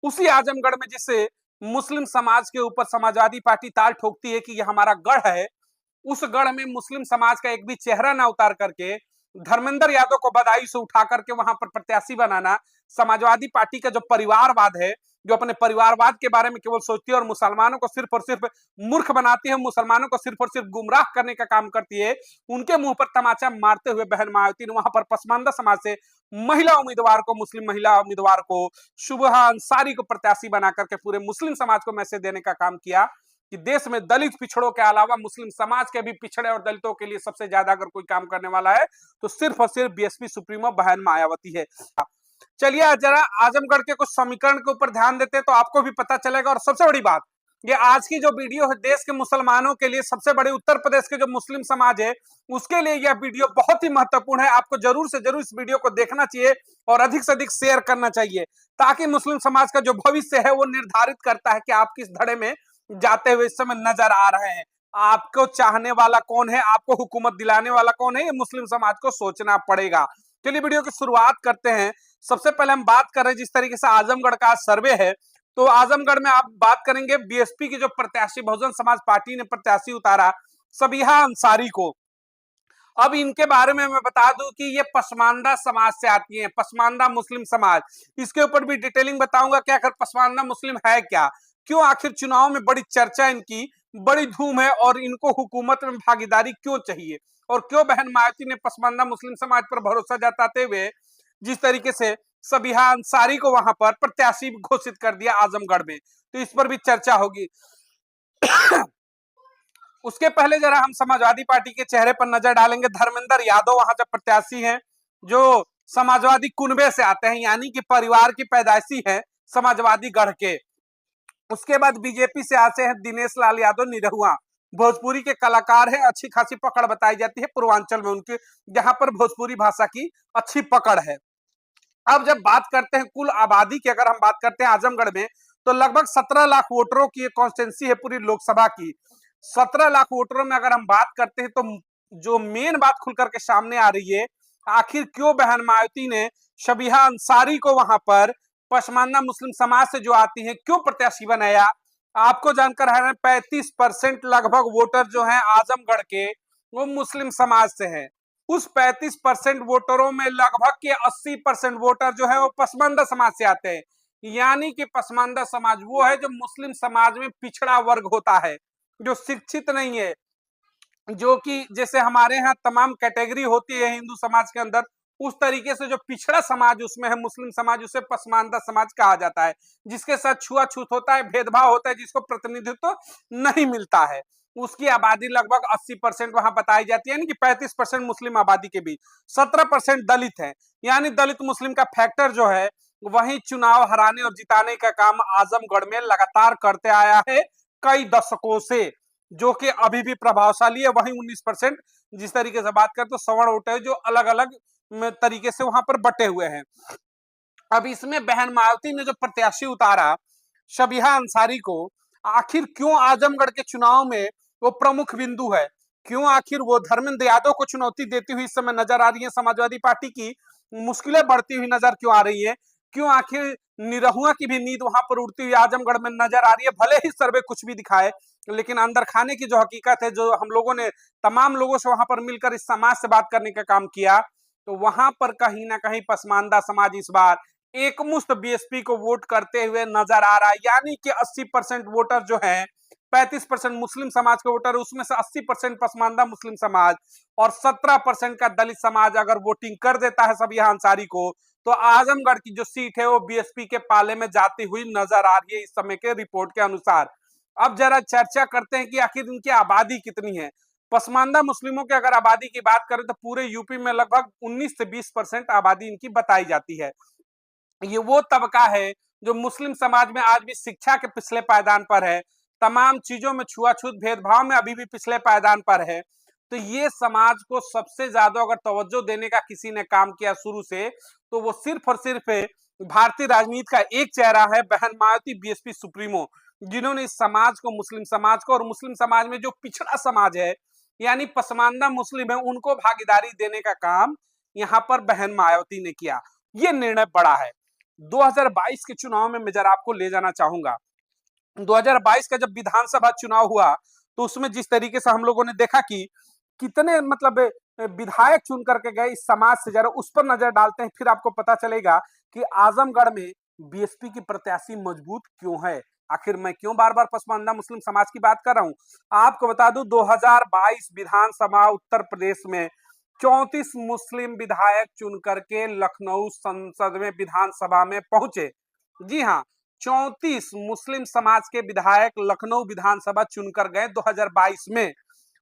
उसी आजमगढ़ में जिससे मुस्लिम समाज के ऊपर समाजवादी पार्टी ताल ठोकती है कि यह हमारा गढ़ है, उस गढ़ में मुस्लिम समाज का एक भी चेहरा ना उतार करके धर्मेंद्र यादव को बदायूं से उठा करके वहां पर प्रत्याशी बनाना समाजवादी पार्टी का जो परिवारवाद है, जो अपने परिवारवाद के बारे में केवल सोचती है और मुसलमानों को सिर्फ और सिर्फ मूर्ख बनाती है, मुसलमानों को सिर्फ और सिर्फ गुमराह करने का काम करती है, उनके मुंह पर तमाचा मारते हुए बहन मायावती ने वहां पर पसमानदा समाज से महिला उम्मीदवार को, मुस्लिम महिला उम्मीदवार को, शुभहा अंसारी को प्रत्याशी बना करके पूरे मुस्लिम समाज को मैसेज देने का काम किया कि देश में दलित पिछड़ों के अलावा मुस्लिम समाज के भी पिछड़े और दलितों के लिए सबसे ज्यादा अगर कोई काम करने वाला है तो सिर्फ और सिर्फ बीएसपी सुप्रीमो बहन मायावती है। चलिए जरा आजमगढ़ के कुछ समीकरण के ऊपर ध्यान देते हैं तो आपको भी पता चलेगा। और सबसे बड़ी बात, ये आज की जो वीडियो है देश के मुसलमानों के लिए, सबसे बड़े उत्तर प्रदेश के जो मुस्लिम समाज है उसके लिए यह वीडियो बहुत ही महत्वपूर्ण है। आपको जरूर से जरूर इस वीडियो को देखना चाहिए और अधिक से अधिक शेयर करना चाहिए, ताकि मुस्लिम समाज का जो भविष्य है वो निर्धारित करता है कि आप किस धड़े में जाते हुए इस समय नजर आ रहे हैं। आपको चाहने वाला कौन है, आपको हुकूमत दिलाने वाला कौन है, ये मुस्लिम समाज को सोचना पड़ेगा। चलिए वीडियो की शुरुआत करते हैं। सबसे पहले हम बात कर रहे हैं जिस तरीके से आजमगढ़ का सर्वे है, तो आजमगढ़ में आप बात करेंगे बीएसपी की जो प्रत्याशी बहुजन समाज पार्टी ने प्रत्याशी उतारा सबिहा अंसारी को। अब इनके बारे में मैं बता दूं कि ये पसमानदा समाज से आती हैं, पसमानदा मुस्लिम समाज। इसके ऊपर भी डिटेलिंग बताऊंगा कि आखिर पसमानदा मुस्लिम है क्या, क्यों आखिर चुनाव में बड़ी चर्चा इनकी, बड़ी धूम है और इनको हुकूमत में भागीदारी क्यों चाहिए, और क्यों बहन मायावती ने पसमानदा मुस्लिम समाज पर भरोसा जताते हुए जिस तरीके से सबिहा अंसारी को वहां पर प्रत्याशी घोषित कर दिया आजमगढ़ में, तो इस पर भी चर्चा होगी। उसके पहले जरा हम समाजवादी पार्टी के चेहरे पर नजर डालेंगे। धर्मेंद्र यादव वहां जब प्रत्याशी हैं जो समाजवादी कुनबे से आते हैं, यानी कि परिवार की पैदाइशी है समाजवादी गढ़ के। उसके बाद बीजेपी से आते हैं दिनेश लाल यादव निरहुआ, भोजपुरी के कलाकार हैं, अच्छी खासी पकड़ बताई जाती है पूर्वांचल में उनकी, जहां पर भोजपुरी भाषा की अच्छी पकड़ है। अब जब बात करते हैं कुल आबादी की, अगर हम बात करते हैं आजमगढ़ में, तो लगभग 17 लाख वोटरों की कॉन्स्टिट्यूंसी है पूरी लोकसभा की। 17 लाख वोटरों में अगर हम बात करते हैं तो जो मेन बात खुल करके सामने आ रही है, आखिर क्यों बहन मायावती ने शबिहा अंसारी को वहां पर पसमानदा मुस्लिम समाज से जो आती है क्यों प्रत्याशी बनाया। आपको जानकर है 35% लगभग वोटर जो हैं आजमगढ़ के वो मुस्लिम समाज से हैं। उस 35% वोटरों में लगभग के 80% वोटर जो है वो पसमानदा समाज से आते हैं। यानी कि पसमानदा समाज वो है जो मुस्लिम समाज में पिछड़ा वर्ग होता है, जो शिक्षित नहीं है, जो कि जैसे हमारे यहाँ तमाम कैटेगरी होती है हिंदू समाज के अंदर, उस तरीके से जो पिछड़ा समाज उसमें है मुस्लिम समाज, उसे पसमानदा समाज कहा जाता है, जिसके साथ छुआछूत होता है, भेदभाव होता है, जिसको प्रतिनिधित्व नहीं मिलता है। उसकी आबादी लगभग 80% वहां बताई जाती है, यानी कि 35% मुस्लिम आबादी के बीच 17% दलित है। यानी दलित मुस्लिम का फैक्टर जो है वही चुनाव हराने और जिताने का काम आजमगढ़ में लगातार करते आया है कई दशकों से, जो कि अभी भी प्रभावशाली है। वहीं 19% जिस तरीके से बात करते तो सवर्ण वोट है जो अलग अलग तरीके से वहां पर बटे हुए हैं। अब इसमें बहन मायावती ने जो प्रत्याशी उतारा शबिहा अंसारी को, आखिर क्यों आजमगढ़ के चुनाव में वो प्रमुख बिंदु है, क्यों आखिर वो धर्मेंद्र यादव को चुनौती देती हुई इस समय नजर आ रही है, समाजवादी पार्टी की मुश्किलें बढ़ती हुई नजर क्यों आ रही है, क्यों आखिर निरहुआ की भी नींद वहां पर उड़ती हुई आजमगढ़ में नजर आ रही है। भले ही सर्वे कुछ भी दिखाए, लेकिन अंदर खाने की जो हकीकत है, जो हम लोगों ने तमाम लोगों से वहां पर मिलकर इस समाज से बात करने का काम किया, तो वहां पर कहीं ना कहीं पसमानदा समाज इस बार एकमुश्त बीएसपी को वोट करते हुए नजर आ रहा है। यानी कि 80% वोटर जो है, 35% मुस्लिम समाज के वोटर, उसमें से 80% पसमानदा मुस्लिम समाज और 17% का दलित समाज अगर वोटिंग कर देता है सबिहा अंसारी को, तो आजमगढ़ की जो सीट है वो बीएसपी के पाले में जाती हुई नजर आ रही है इस समय के रिपोर्ट के अनुसार। अब जरा चर्चा करते हैं कि आखिर इनकी आबादी कितनी है। पसमानदा मुस्लिमों की अगर आबादी की बात करें तो पूरे यूपी में लगभग 19 से 20% आबादी इनकी बताई जाती है। ये वो तबका है जो मुस्लिम समाज में आज भी शिक्षा के पिछले पायदान पर है, तमाम चीजों में छुआछूत भेदभाव में अभी भी पिछले पायदान पर है। तो ये समाज को सबसे ज्यादा अगर तवज्जो देने का किसी ने काम किया शुरू से, तो वो सिर्फ और सिर्फ भारतीय राजनीति का एक चेहरा है, बहन मायावती बीएसपी सुप्रीमो, जिन्होंने इस समाज को, मुस्लिम समाज को, और मुस्लिम समाज में जो पिछड़ा समाज है यानी पसमानदा मुस्लिम है, उनको भागीदारी देने का काम यहाँ पर बहन मायावती ने किया। ये निर्णय बड़ा है। 2022 के चुनाव में मैं जरा आपको ले जाना चाहूंगा। 2022 का जब विधानसभा चुनाव हुआ तो उसमें जिस तरीके से हम लोगों ने देखा कि कितने मतलब विधायक चुन करके गए इस समाज से, जरा उस पर नजर डालते हैं, फिर आपको पता चलेगा कि आजमगढ़ में बीएसपी की प्रत्याशी मजबूत क्यों है। आखिर मैं क्यों बार बार पसमानदा मुस्लिम समाज की बात कर रहा हूं। आपको बता दूं 2022 विधानसभा उत्तर प्रदेश में 34 मुस्लिम विधायक चुन करके लखनऊ संसद में विधानसभा में पहुंचे। जी हाँ, 34 मुस्लिम समाज के विधायक लखनऊ विधानसभा चुनकर गए 2022 में।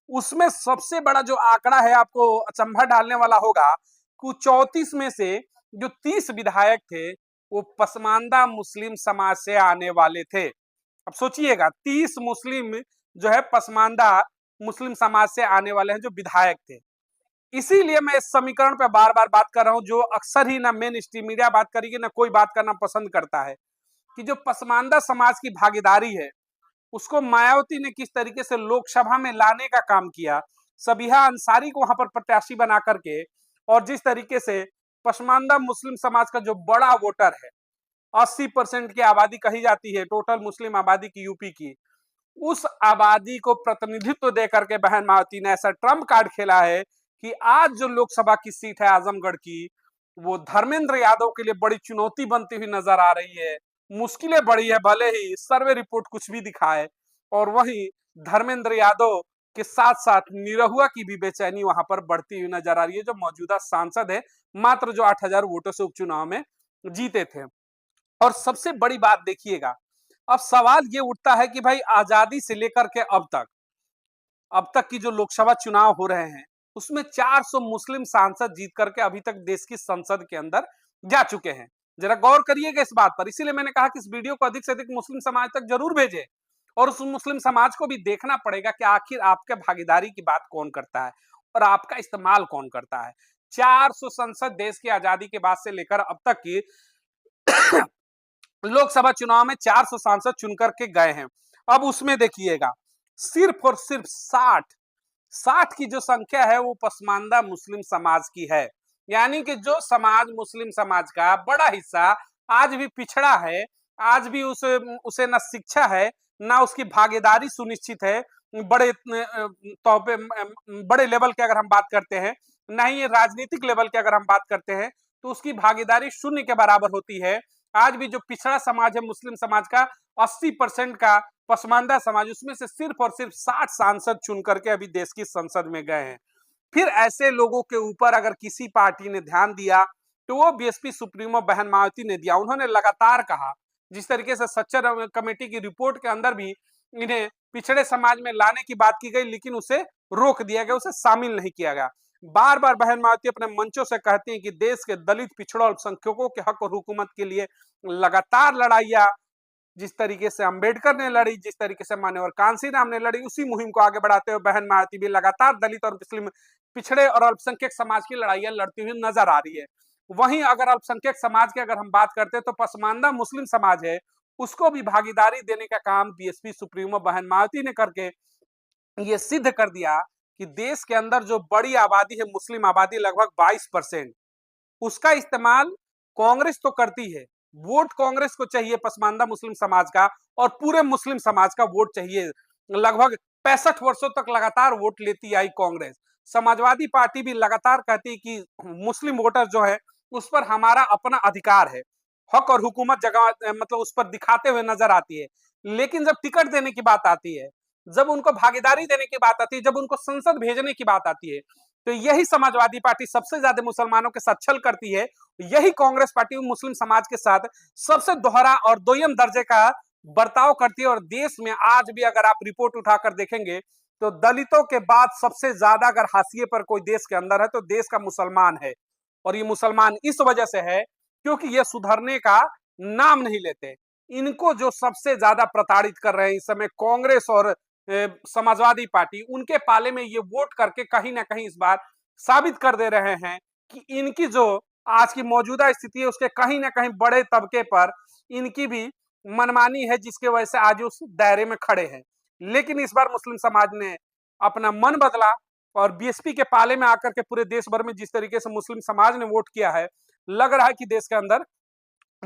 उसमें सबसे बड़ा जो आंकड़ा है, आपको अचंभा डालने वाला होगा कि 34 में से जो 30 विधायक थे वो पसमानदा मुस्लिम समाज से आने वाले थे। अब सोचिएगा 30 मुस्लिम जो है पसमानदा मुस्लिम समाज से आने वाले हैं जो विधायक थे। इसीलिए मैं इस समीकरण पे बार बार बात कर रहा हूं, जो अक्सर ही ना मेन स्ट्रीम मीडिया बात करेगी ना कोई बात करना पसंद करता है, कि जो पसमानदा समाज की भागीदारी है उसको मायावती ने किस तरीके से लोकसभा में लाने का काम किया, सबिहा अंसारी को वहां पर प्रत्याशी बना करके, और जिस तरीके से पसमानदा मुस्लिम समाज का जो बड़ा वोटर है, 80% की आबादी कही जाती है टोटल मुस्लिम आबादी की यूपी की, उस आबादी को प्रतिनिधित्व दे करके बहन मायावती ने ऐसा ट्रम्प कार्ड खेला है कि आज जो लोकसभा की सीट है आजमगढ़ की, वो धर्मेंद्र यादव के लिए बड़ी चुनौती बनती हुई नजर आ रही है। मुश्किलें बड़ी है, भले ही सर्वे रिपोर्ट कुछ भी दिखाए, और वहीं धर्मेंद्र यादव के साथ साथ निरहुआ की भी बेचैनी वहां पर बढ़ती हुई नजर आ रही है, जो मौजूदा सांसद है, मात्र जो 8,000 वोटों से उपचुनाव में जीते थे। और सबसे बड़ी बात देखिएगा, अब सवाल ये उठता है कि भाई आजादी से लेकर के अब तक की जो लोकसभा चुनाव हो रहे हैं उसमें 400 मुस्लिम सांसद जीत करके अभी तक देश की संसद के अंदर जा चुके हैं। जरा गौर करिएगा इस बात पर। इसीलिए मैंने कहा कि इस वीडियो को अधिक से अधिक मुस्लिम समाज तक जरूर भेजें, और उस मुस्लिम समाज को भी देखना पड़ेगा कि आखिर आपके भागीदारी की बात कौन करता है और आपका इस्तेमाल कौन करता है। 400 संसद देश की आजादी के बाद से लेकर अब तक की लोकसभा चुनाव में 400 सांसद चुनकर के गए हैं। अब उसमें देखिएगा सिर्फ और सिर्फ 60 की जो संख्या है वो पसमानदा मुस्लिम समाज की है। यानी कि जो समाज मुस्लिम समाज का बड़ा हिस्सा आज भी पिछड़ा है, आज भी उसे न शिक्षा है, ना उसकी भागीदारी सुनिश्चित है बड़े तौर बड़े लेवल के अगर हम बात करते हैं, ना ही राजनीतिक लेवल की अगर हम बात करते हैं तो उसकी भागीदारी शून्य के बराबर होती है। आज भी जो पिछड़ा समाज है मुस्लिम समाज का 80% का पसमानदा समाज, उसमें से सिर्फ और सिर्फ 60 सांसद चुन करके अभी देश की संसद में गए हैं। फिर ऐसे लोगों के ऊपर अगर किसी पार्टी ने ध्यान दिया तो वो बीएसपी सुप्रीमो बहन मायावती ने दिया। उन्होंने लगातार कहा, जिस तरीके से सच्चर कमेटी की रिपोर्ट के अंदर भी इन्हें पिछड़े समाज में लाने की बात की गई, लेकिन उसे रोक दिया गया, उसे शामिल नहीं किया गया। बार बार बहन मायावती अपने मंचों से कहती हैं कि देश के दलित पिछड़ों अल्पसंख्यकों के हक और हुकूमत के लिए लगातार लड़ाइयां, जिस तरीके से अंबेडकर ने लड़ी, जिस तरीके से मान्यवर कांशीराम ने लड़ी, उसी मुहिम को आगे बढ़ाते हुए बहन मायावती भी लगातार दलित और मुस्लिम पिछड़े और अल्पसंख्यक समाज की लड़ाइयां लड़ती हुई नजर आ रही है। वहीं अगर अल्पसंख्यक समाज की अगर हम बात करते हैं तो पसमानदा मुस्लिम समाज है, उसको भी भागीदारी देने का काम बीएसपी सुप्रीमो बहन मायावती ने करके ये सिद्ध कर दिया कि देश के अंदर जो बड़ी आबादी है मुस्लिम आबादी लगभग 22%, उसका इस्तेमाल कांग्रेस तो करती है, वोट कांग्रेस को चाहिए पसमानदा मुस्लिम समाज का, और पूरे मुस्लिम समाज का वोट चाहिए। लगभग 65 वर्षों तक लगातार वोट लेती आई कांग्रेस। समाजवादी पार्टी भी लगातार कहती है कि मुस्लिम वोटर जो है उस पर हमारा अपना अधिकार है, हक और हुकूमत जगह मतलब उस पर दिखाते हुए नजर आती है। लेकिन जब टिकट देने की बात आती है, जब उनको भागीदारी देने की बात आती है, जब उनको संसद भेजने की बात आती है, तो यही समाजवादी पार्टी सबसे ज्यादा मुसलमानों के साथ छल करती है। यही कांग्रेस पार्टी मुस्लिम समाज के साथ सबसे दोहरा और दोयम दर्जे का बर्ताव करती है। और देश में आज भी अगर आप रिपोर्ट उठाकर देखेंगे तो दलितों के बाद सबसे ज्यादा अगर हाशिए पर कोई देश के अंदर है तो देश का मुसलमान है। और ये मुसलमान इस वजह से है क्योंकि ये सुधरने का नाम नहीं लेते। इनको जो सबसे ज्यादा प्रताड़ित कर रहे हैं इस समय कांग्रेस और समाजवादी पार्टी, उनके पाले में ये वोट करके कहीं ना कहीं इस बार साबित कर दे रहे हैं कि इनकी जो आज की मौजूदा स्थिति है उसके कहीं ना कहीं बड़े तबके पर इनकी भी मनमानी है, जिसके वजह से आज उस दायरे में खड़े हैं। लेकिन इस बार मुस्लिम समाज ने अपना मन बदला और बीएसपी के पाले में आकर के पूरे देश भर में जिस तरीके से मुस्लिम समाज ने वोट किया है, लग रहा है कि देश के अंदर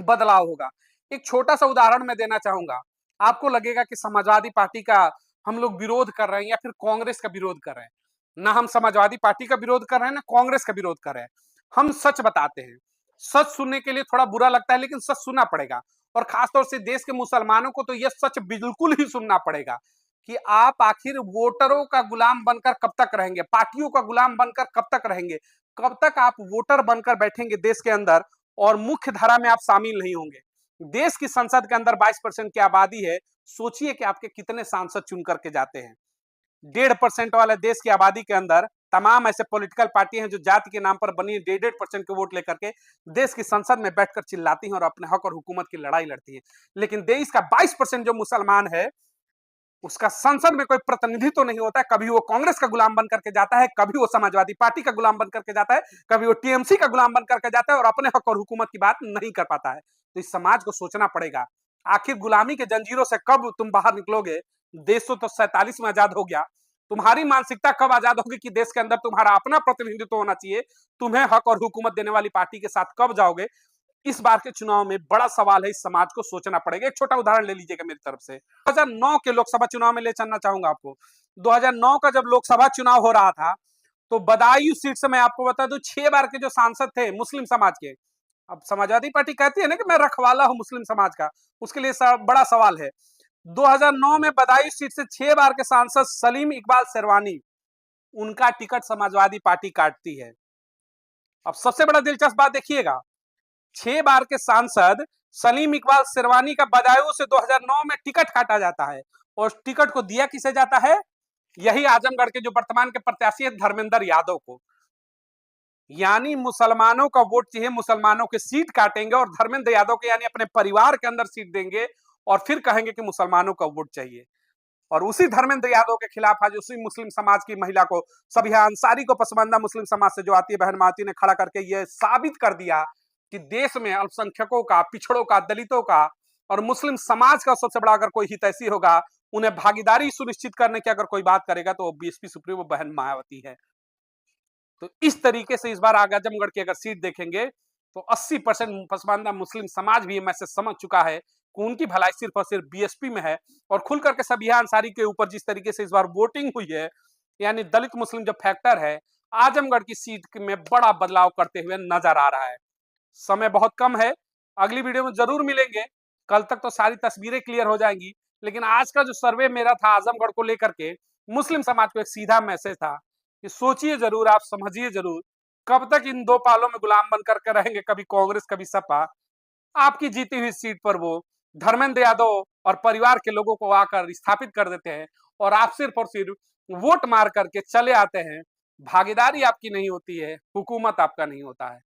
बदलाव होगा। एक छोटा सा उदाहरण मैं देना चाहूंगा। आपको लगेगा कि समाजवादी पार्टी का हम लोग विरोध कर रहे हैं या फिर कांग्रेस का विरोध कर रहे हैं। ना हम समाजवादी पार्टी का विरोध कर रहे हैं ना कांग्रेस का विरोध कर रहे हैं। हम सच बताते हैं। सच सुनने के लिए थोड़ा बुरा लगता है, लेकिन सच सुनना पड़ेगा। और खासतौर से देश के मुसलमानों को तो यह सच बिल्कुल ही सुनना पड़ेगा कि आप आखिर वोटरों का गुलाम बनकर कब तक रहेंगे, पार्टियों का गुलाम बनकर कब तक रहेंगे, कब तक आप वोटर बनकर बैठेंगे देश के अंदर और मुख्य धारा में आप शामिल नहीं होंगे। देश की संसद के अंदर 22% की आबादी है। सोचिए कि आपके कितने सांसद चुन करके जाते हैं। 1.5% वाले देश की आबादी के अंदर तमाम ऐसे पॉलिटिकल पार्टी हैं जो जाति के नाम पर बनी 1.5% के वोट लेकर के देश की संसद में बैठकर चिल्लाती हैं और अपने हक और हुकूमत की लड़ाई लड़ती है। लेकिन देश का 22% जो मुसलमान है, उसका संसद में कोई प्रतिनिधि तो नहीं होता है। कभी वो कांग्रेस का गुलाम बन करके जाता है, कभी वो समाजवादी पार्टी का गुलाम बन करके जाता है, कभी वो टीएमसी का गुलाम बन करके जाता है और अपने हक और हुकूमत की बात नहीं कर पाता है। तो इस समाज को सोचना पड़ेगा, आखिर गुलामी के जंजीरों से कब तुम बाहर निकलोगे। देश तो 47 में आजाद हो गया। तुम्हारी मानसिकता कब आजाद होगी कि देश के अंदर तुम्हारा अपना प्रतिनिधित्व होना चाहिए। तुम्हें हक और हुकूमत देने वाली पार्टी के साथ कब जाओगे। इस बार के चुनाव में बड़ा सवाल है, इस समाज को सोचना पड़ेगा। एक छोटा उदाहरण ले लीजिएगा मेरी तरफ से। 2009 के लोकसभा चुनाव में ले चलना चाहूंगा आपको। 2009 का जब लोकसभा चुनाव हो रहा था, तो बदायूं सीट से मैं आपको बता दूं 6 बार के जो सांसद थे मुस्लिम समाज के। अब समाजवादी पार्टी कहती है ना कि मैं रखवाला हूं मुस्लिम समाज का, उसके लिए बड़ा सवाल है। 2009 में बदायूं सीट से 6 बार के सांसद सलीम इकबाल शेरवानी, उनका टिकट समाजवादी पार्टी काटती है। अब सबसे बड़ा दिलचस्प बात देखिएगा, 6 बार के सांसद सलीम इकबाल शेरवानी का बदायूं से 2009 में टिकट काटा जाता है। और टिकट को दिया किसे जाता है? यही आजमगढ़ के जो वर्तमान के प्रत्याशी है धर्मेंद्र यादव को। यानी मुसलमानों का वोट चाहिए, मुसलमानों के सीट काटेंगे और धर्मेंद्र यादव के यानी अपने परिवार के अंदर सीट देंगे और फिर कहेंगे कि मुसलमानों का वोट चाहिए। और उसी धर्मेंद्र यादव के खिलाफ आज उसी मुस्लिम समाज की महिला को, सबिहा अंसारी को, पसमानदा मुस्लिम समाज से जो आती है बहन माती ने खड़ा करके यह साबित कर दिया कि देश में अल्पसंख्यकों का, पिछड़ों का, दलितों का और मुस्लिम समाज का सबसे बड़ा अगर कोई हितैषी होगा, उन्हें भागीदारी सुनिश्चित करने की अगर कोई बात करेगा तो वो बीएसपी सुप्रीमो बहन मायावती है। तो इस तरीके से इस बार आजमगढ़ की अगर सीट देखेंगे तो 80% पसमानदा मुस्लिम समाज भी मैसेज समझ चुका है कि उनकी भलाई सिर्फ और सिर्फ बीएसपी में है। और खुल करके सबिहा अंसारी के ऊपर जिस तरीके से इस बार वोटिंग हुई है, यानी दलित मुस्लिम जो फैक्टर है, आजमगढ़ की सीट में बड़ा बदलाव करते हुए नजर आ रहा है। समय बहुत कम है, अगली वीडियो में जरूर मिलेंगे। कल तक तो सारी तस्वीरें क्लियर हो जाएंगी, लेकिन आज का जो सर्वे मेरा था आजमगढ़ को लेकर के, मुस्लिम समाज को एक सीधा मैसेज था कि सोचिए जरूर, आप समझिए जरूर, कब तक इन दो पालों में गुलाम बनकर के रहेंगे, कभी कांग्रेस कभी सपा। आपकी जीती हुई सीट पर वो धर्मेंद्र यादव और परिवार के लोगों को आकर स्थापित कर देते हैं और आप सिर्फ और सिर्फ वोट मार करके चले आते हैं। भागीदारी आपकी नहीं होती है, हुकूमत आपका नहीं होता है।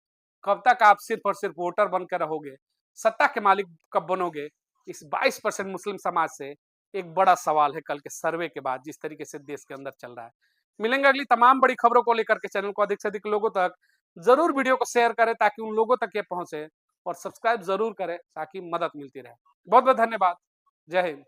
कब तक आप सिर्फ और सिर्फ वोटर बनकर रहोगे, सत्ता के मालिक कब बनोगे। इस 22% मुस्लिम समाज से एक बड़ा सवाल है कल के सर्वे के बाद, जिस तरीके से देश के अंदर चल रहा है। मिलेंगे अगली तमाम बड़ी खबरों को लेकर के। चैनल को अधिक से अधिक लोगों तक जरूर वीडियो को शेयर करें ताकि उन लोगों तक ये पहुंचे, और सब्सक्राइब जरूर करें ताकि मदद मिलती रहे। बहुत बहुत धन्यवाद। जय हिंद।